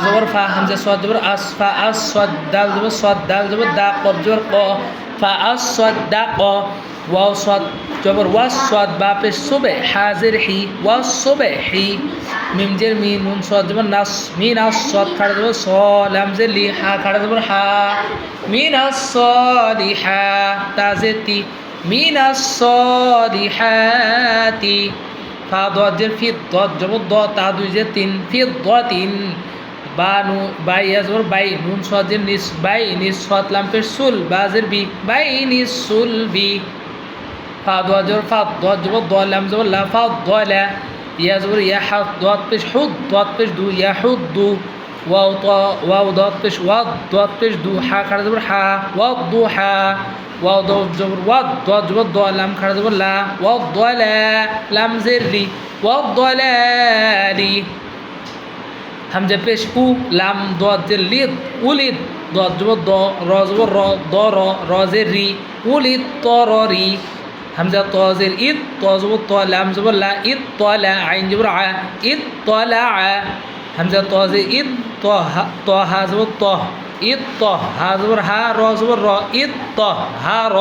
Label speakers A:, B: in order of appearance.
A: জবর ফা হামজা সাদ জবর আস ফা আস সাদ দাল জবর সাদ দাল জবর দা কফ জবর ক ফা আস সাদ দা ক ওয়াও সাদ জবর ওয়াস সাদ বা পেশ সুবে হাজির হি ওয়াস সুবে হি মিম জের মি নুন সাদ জবর নাস মিন আস সাদ খাড়া জবর স লাম জের লি হা খাড়া জবর হা মিন আস সাদিহা তা জের তি মিন আস সাদিহাতি ফা দদ জের ফি দদ জবর দ তা দুই জের তিন ফি দ তিন বানু বাই জবর বাই নুন সাদের নিস বাই নিস সাদ লাম পেশ সুল বাজের বি বাই নিস সুল বি ফা দদ জবর ফা দদ জবর দ লাম জবর লা ফা দলা ইয়া জবর ইয়া হা দদ পেশ হুদ দদ পেশ দু ইয়া হুদ্দু ওয়াও ত ওয়াও দদ পেশ ওয়াদ দদ পেশ দু হা খাড়া জবর হা ওয়াদ দু হা ওয়াও দদ জবর ওয়াদ দদ জবর দ লাম খাড়া জবর লা ওয়াদ দলা লাম জের লি ওয়াদ দলালি হামজা পেশ উ লাম দদ জের লিদ উলিদ দদ জবর দ র জবর র দ র র জের রি উলিদ তররি হামজা ত জের ইদ ত জবর ত লাম জবর লা ইদ তলা আইন জবর আ ইদ তলা হামজা ত জের ইদ ত হা জবর ত ইদ ত হা জবর হা র জবর র ইদ ত হা র